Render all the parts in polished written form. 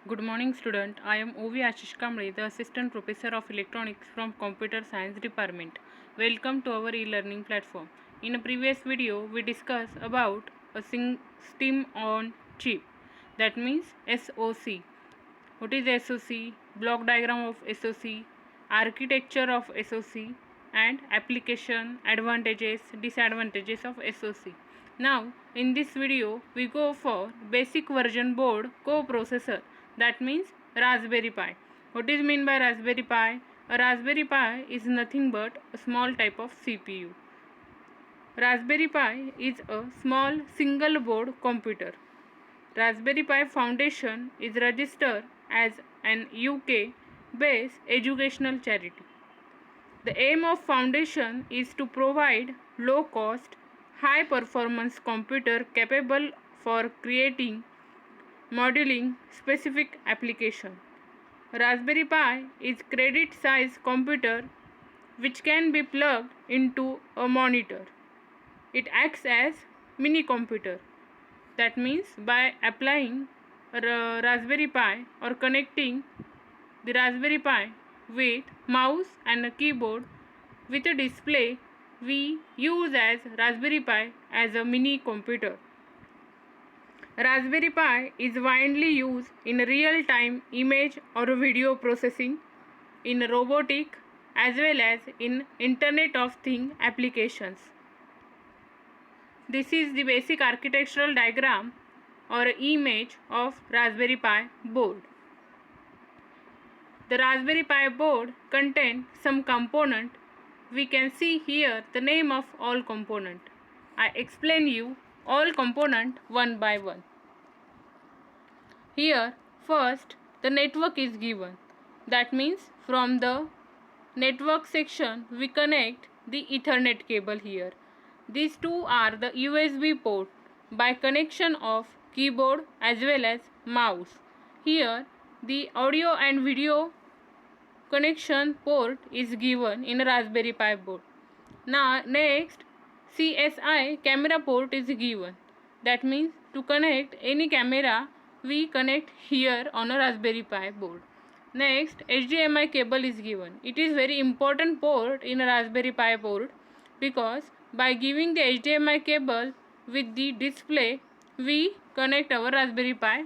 Good morning, student. I am O.V. Ashish Kamble, the Assistant Professor of Electronics from Computer Science Department. Welcome to our e-learning platform. In a previous video, we discussed about a STEM on chip. That means SoC. What is SoC? Block diagram of SoC, architecture of SoC, and application, advantages, disadvantages of SoC. Now, in this video, we go for basic version board coprocessor. That means Raspberry Pi. What is mean by Raspberry Pi? A Raspberry Pi is nothing but a small type of CPU. Raspberry Pi is a small single board computer. Raspberry Pi Foundation is registered as an UK based educational charity. The aim of foundation is to provide low cost, high performance computer capable for creating modeling specific application. Raspberry Pi is credit size computer which can be plugged into a monitor. It acts as mini computer. That means by applying a Raspberry Pi or connecting the Raspberry Pi with mouse and a keyboard with a display, we use as Raspberry Pi as a mini computer. Raspberry Pi is widely used in real-time image or video processing, in robotic as well as in Internet of Things applications. This is the basic architectural diagram or image of Raspberry Pi board. The Raspberry Pi board contains some component. We can see here the name of all component. I explain you all component one by one. Here first the network is given. That means from the network section we connect the Ethernet cable here. These two are the USB port by connection of keyboard as well as mouse. Here the audio and video connection port is given in a Raspberry Pi board. Now next CSI camera port is given. That means to connect any camera we connect here on a Raspberry Pi board. Next HDMI cable is given. It is very important port in a Raspberry Pi board because by giving the HDMI cable with the display we connect our Raspberry Pi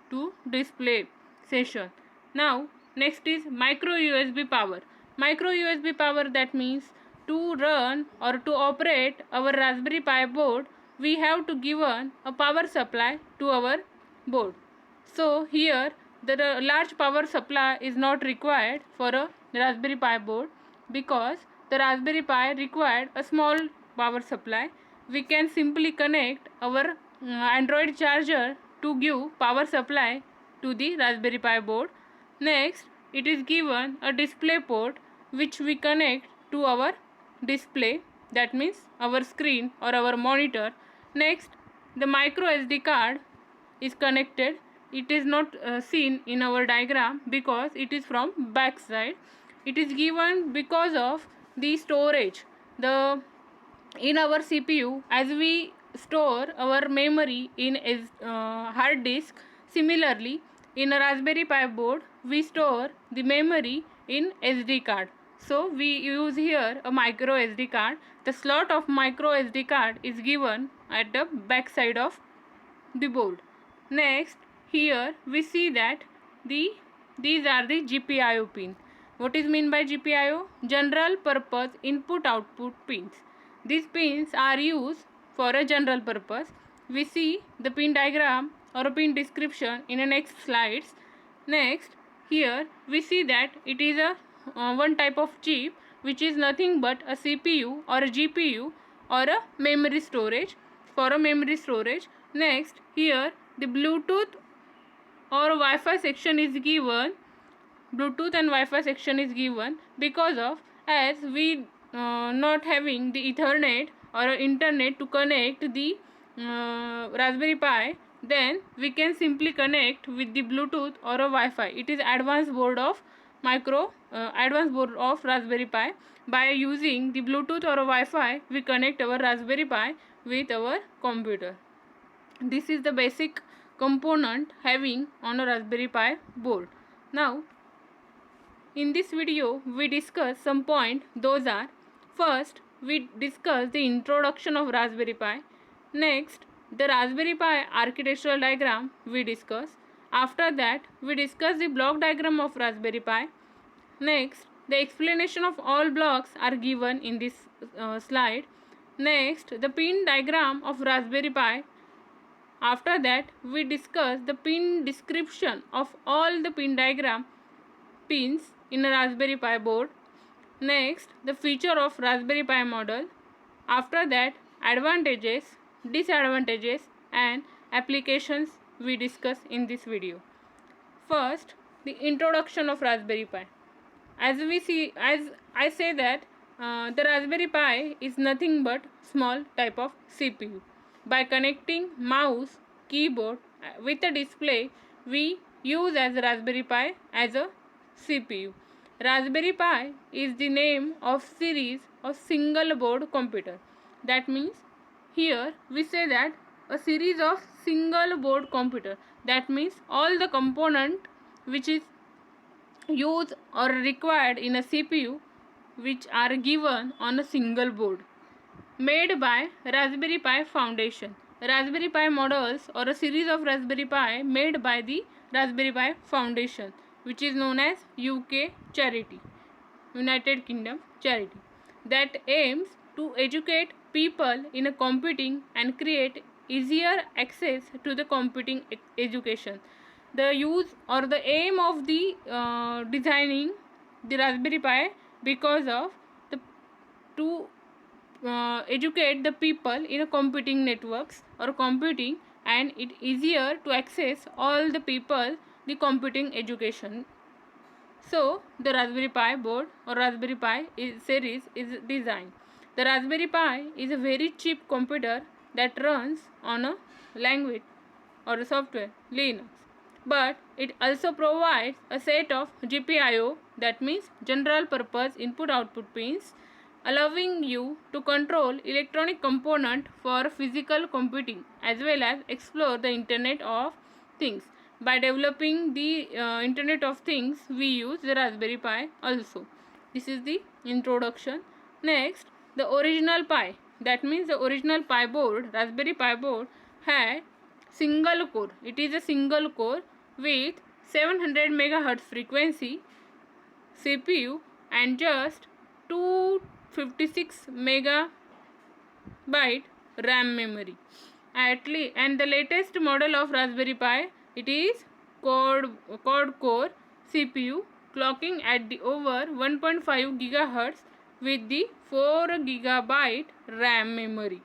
to display session. Now next is micro USB power. Micro USB power, that means to run or to operate our Raspberry Pi board we have to given a power supply to our board. So here the large power supply is not required for a Raspberry Pi board because the Raspberry Pi required a small power supply. We can simply connect our Android charger to give power supply to the Raspberry Pi board. Next, it is given a display port which we connect to our display, that means our screen or our monitor. Next, the micro SD card is connected. It is not seen in our diagram because it is from back side. It is given because of the storage. In our CPU, as we store our memory in hard disk, similarly in a Raspberry Pi board we store the memory in SD card. So we use here a micro SD card. The slot of micro SD card is given at the back side of the board. Next, here we see that these are the GPIO pin. What is mean by GPIO? General purpose input output pins. These pins are used for a general purpose. We see the pin diagram or a pin description in the next slides. Next, here we see that it is a one type of chip which is nothing but a CPU or a GPU or a memory storage, for a memory storage. Next, here the Bluetooth or Wi-Fi section is given. Bluetooth and Wi-Fi section is given because of as we not having the Ethernet or internet to connect the Raspberry Pi, then we can simply connect with the Bluetooth or a Wi-Fi. It is advanced board of Raspberry Pi. By using the Bluetooth or a Wi-Fi, we connect our Raspberry Pi with our computer. This is the basic component having on a Raspberry Pi board. Now, in this video, we discuss some points. Those are: first, we discuss the introduction of Raspberry Pi. Next, the Raspberry Pi architectural diagram we discuss. After that, we discuss the block diagram of Raspberry Pi. Next, the explanation of all blocks are given in this slide. Next, the pin diagram of Raspberry Pi. After that, we discuss the pin description of all the pin diagram pins in a Raspberry Pi board. Next, the feature of Raspberry Pi model. After that, advantages, disadvantages and applications we discuss in this video. First, the introduction of Raspberry Pi. As I say that the Raspberry Pi is nothing but small type of CPU. By connecting mouse, keyboard with a display, we use as Raspberry Pi as a CPU. Raspberry Pi is the name of series of single board computer. That means here we say that a series of single board computer. That means all the component which is used or required in a CPU which are given on a single board, made by Raspberry Pi Foundation. Raspberry Pi models or a series of Raspberry Pi made by the Raspberry Pi Foundation, which is known as UK charity, United Kingdom charity, that aims to educate people in a computing and create easier access to the computing education. The use or the aim of the designing the Raspberry Pi because of the to educate the people in a computing networks or computing, and it easier to access all the people the computing education. So the Raspberry Pi board or Raspberry Pi series is designed. The Raspberry Pi is a very cheap computer that runs on a language or a software Linux, but it also provides a set of GPIO, that means general purpose input output pins, allowing you to control electronic component for physical computing as well as explore the Internet of Things. By developing the Internet of Things, we use the Raspberry Pi also. This is the introduction. Next, the original Pi, that means the original Pi board, Raspberry Pi board, had single core. It is a single core with 700 MHz frequency CPU and just 256 megabyte RAM memory. And the latest model of Raspberry Pi, it is quad core CPU, clocking at the over 1.5 GHz with the 4 GB RAM memory.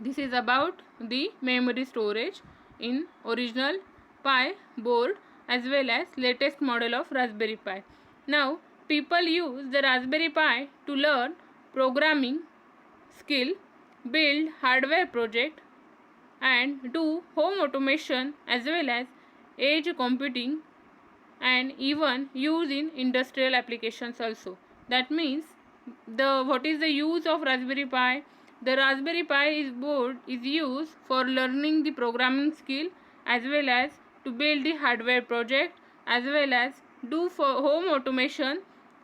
This is about the memory storage in original Pi board as well as latest model of Raspberry Pi. Now, people use the Raspberry Pi to learn programming skill, build hardware project, and do home automation as well as edge computing, and even use in industrial applications also. That means what is the use of Raspberry Pi? The Raspberry Pi board is used for learning the programming skill as well as to build the hardware project as well as do for home automation,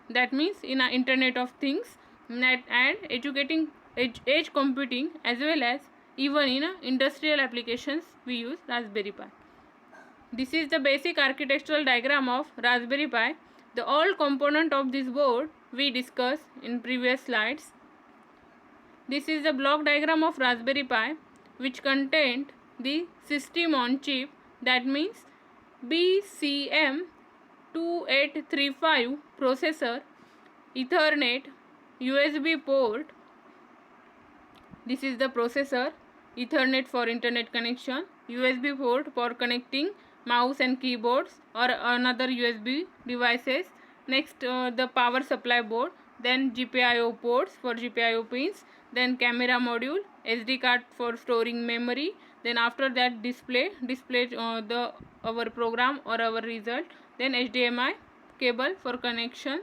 that means in a Internet of Things, and educating edge computing as well as even in industrial applications we use Raspberry Pi. This is the basic architectural diagram of Raspberry Pi. The all component of this board we discussed in previous slides. This is the block diagram of Raspberry Pi, which contained the system on chip, that means BCM 2835 processor, Ethernet, USB port. This is the processor, Ethernet for internet connection, USB port for connecting mouse and keyboards or another USB devices. Next, the power supply board, then GPIO ports for GPIO pins, then camera module, SD card for storing memory, then after that display our program or our result, then HDMI cable for connection.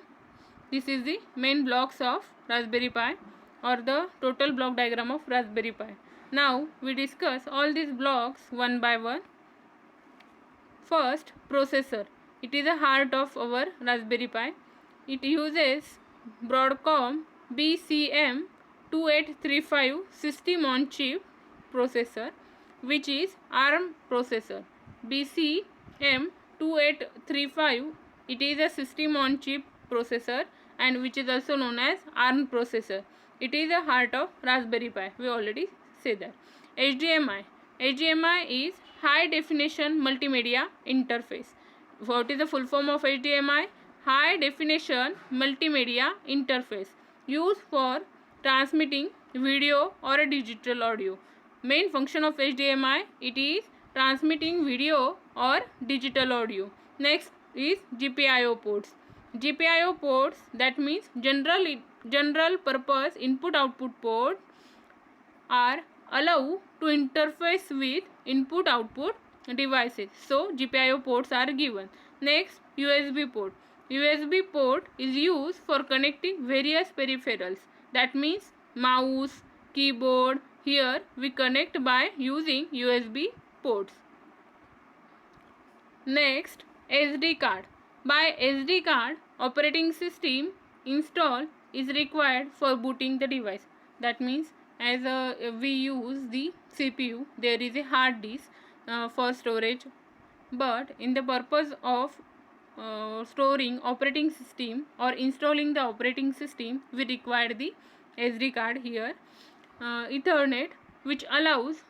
This is the main blocks of Raspberry Pi or the total block diagram of Raspberry Pi. Now we discuss all these blocks one by one. First, processor. It is the heart of our Raspberry Pi. It uses Broadcom BCM2835 system on chip processor, which is ARM processor. BCM2835, it is a system on chip processor and which is also known as ARM processor. It is the heart of Raspberry Pi. We already said that. HDMI. HDMI is High Definition Multimedia Interface. What is the full form of HDMI? High Definition Multimedia Interface, used for transmitting video or a digital audio. Main function of HDMI, it is transmitting video or digital audio. Next is GPIO ports. GPIO ports, that means general purpose input output port, are allowed to interface with input output devices. So GPIO ports are given. Next, USB port. USB port is used for connecting various peripherals. That means mouse, keyboard. Here we connect by using USB ports. Next, SD card. By SD card, operating system install is required for booting the device. That means as we use the CPU, there is a hard disk for storage, but in the purpose of storing operating system or installing the operating system, we require the SD card here. Ethernet, which allows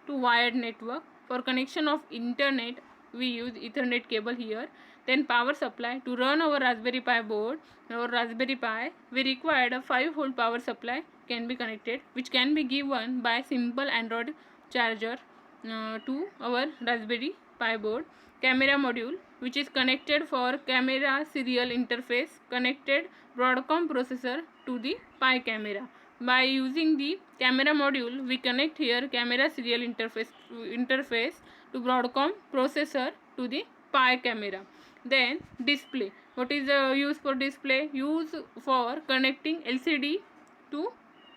to wired network. For connection of internet, we use Ethernet cable here. Then power supply. To run our Raspberry Pi board or Raspberry Pi, we required a 5-volt power supply can be connected, which can be given by simple Android charger to our Raspberry Pi board. Camera module, which is connected for camera serial interface, connected Broadcom processor to the Pi camera. By using the camera module, we connect here camera serial interface to Broadcom processor to the Pi camera. Then display. What is the use for display? Use for connecting LCD to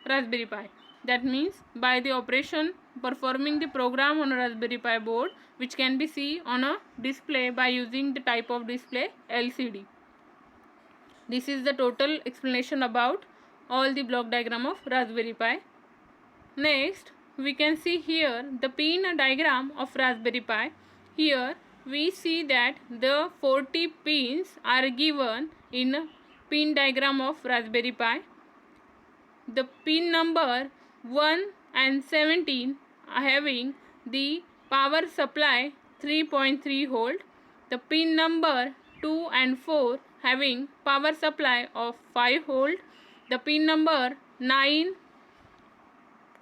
Raspberry Pi. That means by the operation performing the program on a Raspberry Pi board, which can be seen on a display by using the type of display LCD. This is the total explanation about all the block diagram of Raspberry Pi. Next, we can see here the pin diagram of Raspberry Pi. Here we see that the 40 pins are given in pin diagram of Raspberry Pi. The pin number 1 and 17 are having the power supply 3.3 volt. The pin number 2 and 4 having power supply of 5 volt. The pin number 9,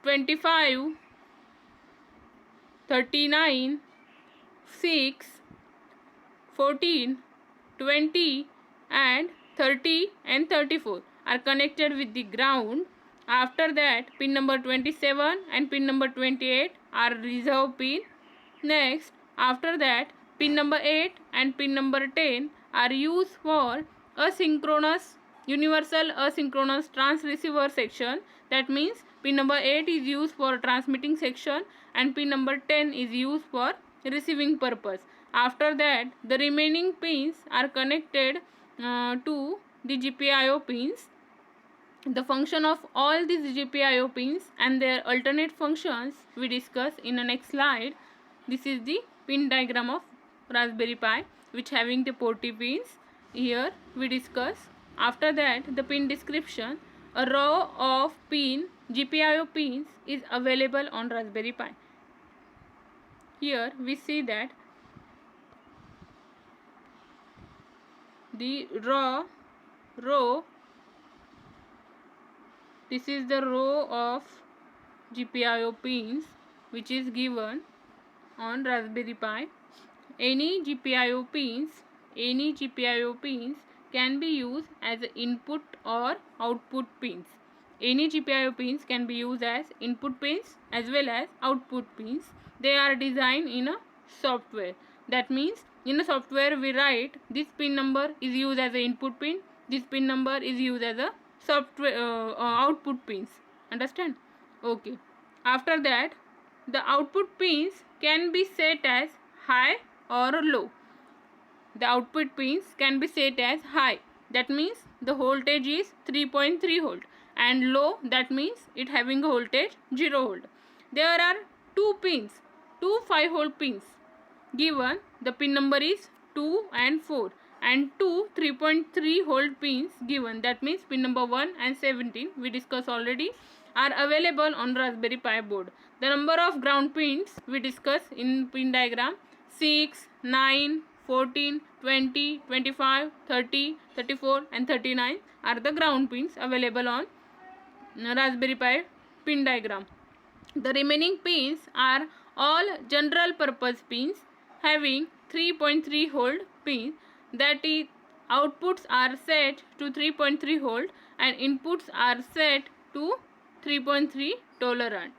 25, 39, 6, 14, 20 and 30 and 34 are connected with the ground. After that, pin number 27 and pin number 28 are reserve pin. Next, after that, pin number 8 and pin number 10 are used for asynchronous universal asynchronous transceiver section. That means pin number 8 is used for transmitting section and pin number 10 is used for receiving purpose. After that, the remaining pins are connected to the GPIO pins. The function of all these GPIO pins and their alternate functions we discuss in the next slide. This is the pin diagram of Raspberry Pi, which having the 40 pins. Here we discuss. After that, the pin description. A row of GPIO pins is available on Raspberry Pi. Here we see that the row, this is the row of GPIO pins which is given on Raspberry Pi. Any GPIO pins can be used as input or output pins. Any GPIO pins can be used as input pins as well as output pins. They are designed in a software. That means in a software we write this pin number is used as an input pin, this pin number is used as a software output pins. Understand? Okay. After that, the output pins can be set as high or low. The output pins can be set as high, that means the voltage is 3.3 volt, and low, that means it having a voltage 0 volt. There are two pins, two 5 volt pins given. The pin number is 2 and 4, and two 3.3 volt pins given, that means pin number 1 and 17 we discussed already, are available on Raspberry Pi board. The number of ground pins we discuss in pin diagram: 6, 9, 14, 20, 25, 30, 34 and 39 are the ground pins available on Raspberry Pi pin diagram. The remaining pins are all general purpose pins having 3.3 volt pins, that is, outputs are set to 3.3 volt and inputs are set to 3.3 tolerant.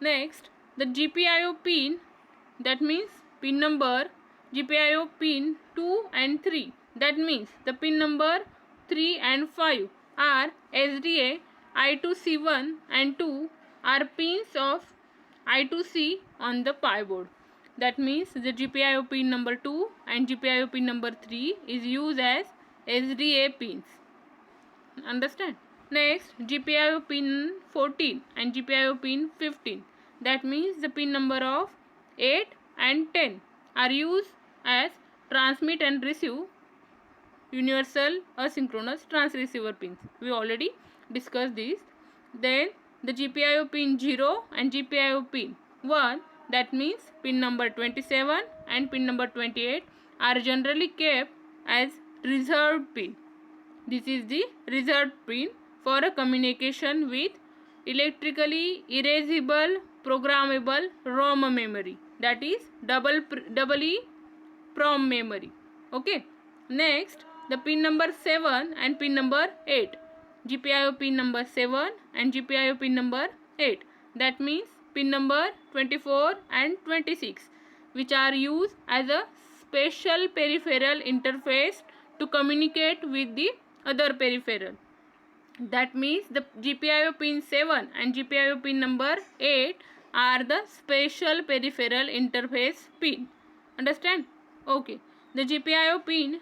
Next, the GPIO pin, that means pin number GPIO pin 2 and 3, that means the pin number 3 and 5 are SDA I2C1 and 2 are pins of I2C on the Pi board. That means the GPIO pin number 2 and GPIO pin number 3 is used as SDA pins. Understand? Next, GPIO pin 14 and GPIO pin 15, that means the pin number of 8 and 10 are used as transmit and receive universal asynchronous transceiver pins. We already discussed this. Then the GPIO pin 0 and GPIO pin 1, that means pin number 27 and pin number 28 are generally kept as reserved pin. This is the reserved pin for a communication with electrically erasable programmable ROM memory, that is double EEPROM memory. Okay. Next, the pin number 7 and pin number 8, GPIO pin number 7 and GPIO pin number 8, that means pin number 24 and 26, which are used as a special peripheral interface to communicate with the other peripheral. That means the GPIO pin 7 and GPIO pin number 8 are the special peripheral interface pin. Understand? Okay. The GPIO pin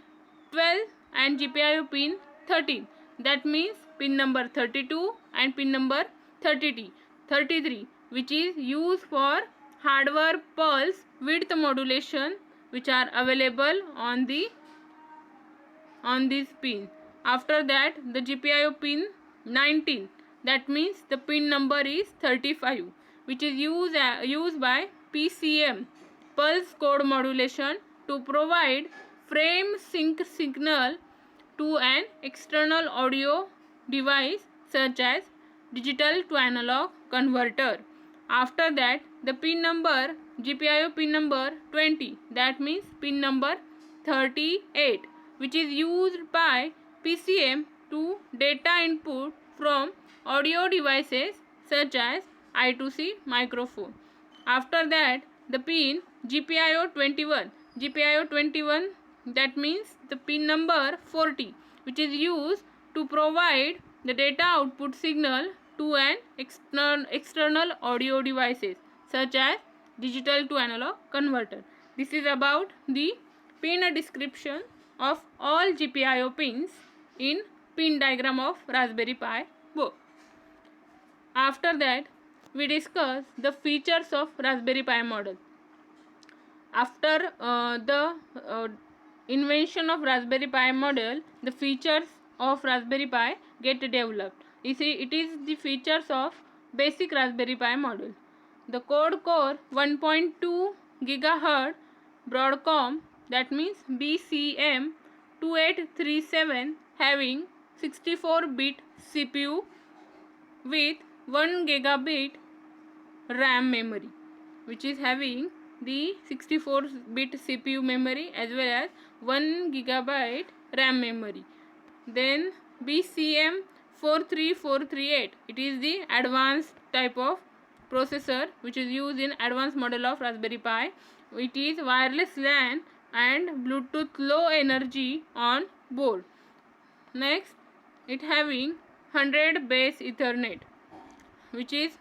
12 and GPIO pin 13, that means pin number 32 and pin number 33, which is used for hardware pulse width modulation, which are available on this pin. After that, the GPIO pin 19, that means the pin number is 35, which is used by PCM pulse code modulation to provide frame sync signal to an external audio device such as digital to analog converter. After that, the pin number GPIO pin number 20, that means pin number 38, which is used by PCM to data input from audio devices such as I2C microphone. After that, the pin GPIO 21, that means the pin number 40, which is used to provide the data output signal to an external audio devices such as digital to analog converter. This is about the pin description of all GPIO pins in pin diagram of Raspberry Pi board. After that, we discuss the features of Raspberry Pi model. After the invention of Raspberry Pi model, the features of Raspberry Pi get developed. You see, it is the features of basic Raspberry Pi model. The quad core 1.2 GHz Broadcom, that means BCM 2837, having 64-bit CPU with 1 GB RAM memory, which is having the 64-bit CPU memory as well as 1 GB RAM memory. Then BCM 43438, it is the advanced type of processor which is used in advanced model of Raspberry Pi. It is wireless LAN and Bluetooth low energy on board. Next, it having 100 base Ethernet, which is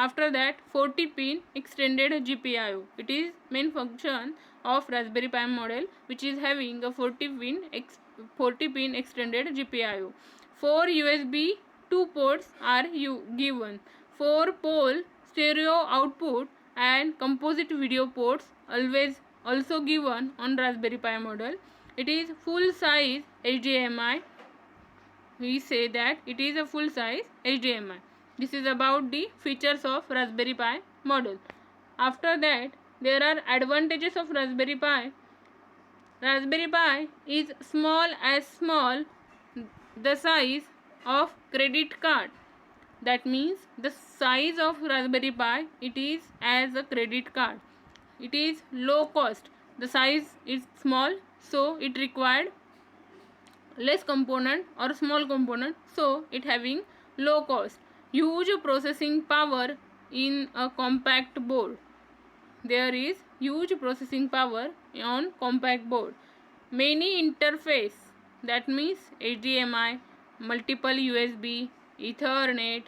After that, 40 pin extended GPIO. It is main function of Raspberry Pi model, which is having a 40 pin extended GPIO. 4 USB 2 ports are given. 4 pole stereo output and composite video ports always also given on Raspberry Pi model. It is full size HDMI. We say that it is a full size HDMI. This is about the features of Raspberry Pi model. After that, there are advantages of Raspberry Pi. Raspberry Pi is small the size of credit card. That means the size of Raspberry Pi, it is as a credit card. It is low cost. The size is small, so it required less component or small component, so it having low cost. Huge processing power in a compact board. There is huge processing power on compact board. Many interface, that means HDMI, multiple USB, Ethernet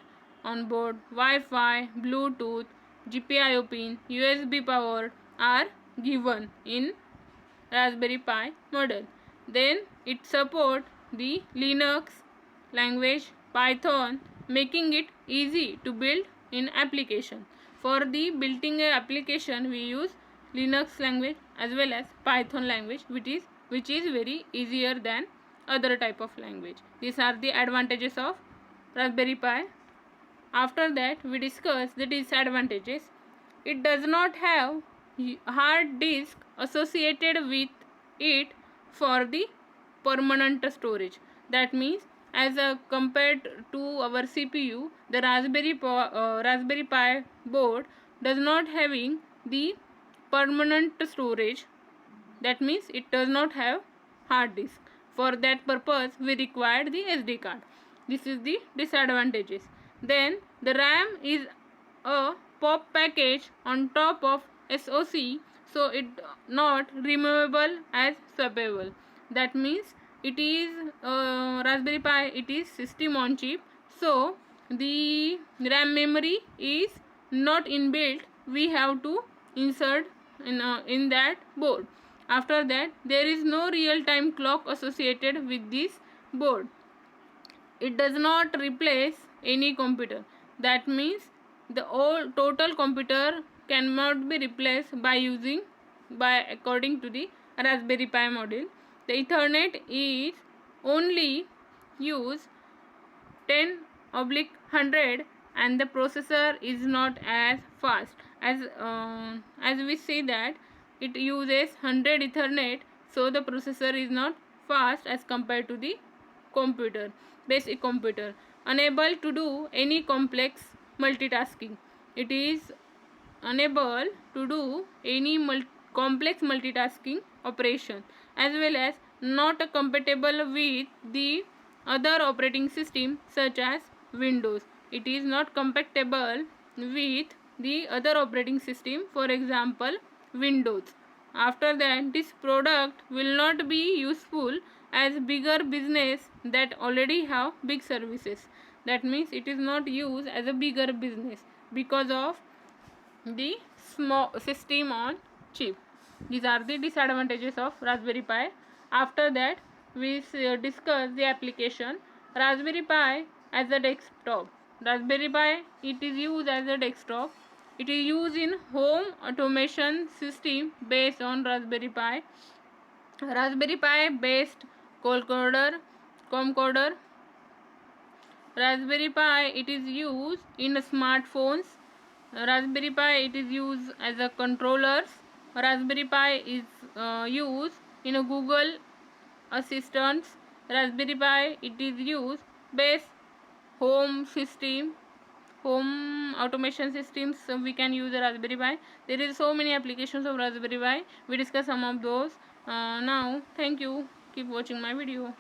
on board, Wi-Fi, Bluetooth, GPIO pin, USB power are given in Raspberry Pi model. Then it support the Linux language Python, making it easy to build in application. For the building a application, we use Linux language as well as Python language, which is very easier than other type of language. These are the advantages of Raspberry Pi. After that, we discuss the disadvantages. It does not have hard disk associated with it for the permanent storage. That means, as compared to our CPU, the Raspberry Pi board does not having the permanent storage. That means it does not have hard disk. For that purpose, we require the SD card. This is the disadvantages. Then the RAM is a POP package on top of SoC, so it not removable as swappable. That means it is Raspberry Pi, it is system on chip, so the RAM memory is not inbuilt. We have to insert in that board. After that, there is no real-time clock associated with this board. It does not replace any computer. That means the total computer cannot be replaced by according to the Raspberry Pi model. The Ethernet is only use 10/100 and the processor is not as fast as we say that it uses 100 Ethernet, so the processor is not fast as compared to the basic computer. Unable to do any complex multitasking. It is unable to do any complex multitasking operation, as well as not compatible with the other operating system such as Windows. It is not compatible with the other operating system, for example Windows. After that, this product will not be useful as bigger business that already have big services. That means it is not used as a bigger business because of the small system on chip. These are the disadvantages of Raspberry Pi. After that, we discuss the application. Raspberry Pi as a desktop. Raspberry Pi, it is used as a desktop. It is used in home automation system based on Raspberry Pi. Raspberry Pi based camcorder. Raspberry Pi, it is used in smartphones. Raspberry Pi, it is used as a controllers. Raspberry Pi is used in a Google Assistants. Raspberry Pi, it is used base home automation systems, so we can use the Raspberry Pi. There is so many applications of Raspberry Pi. We discuss some of those now. Thank you. Keep watching my video.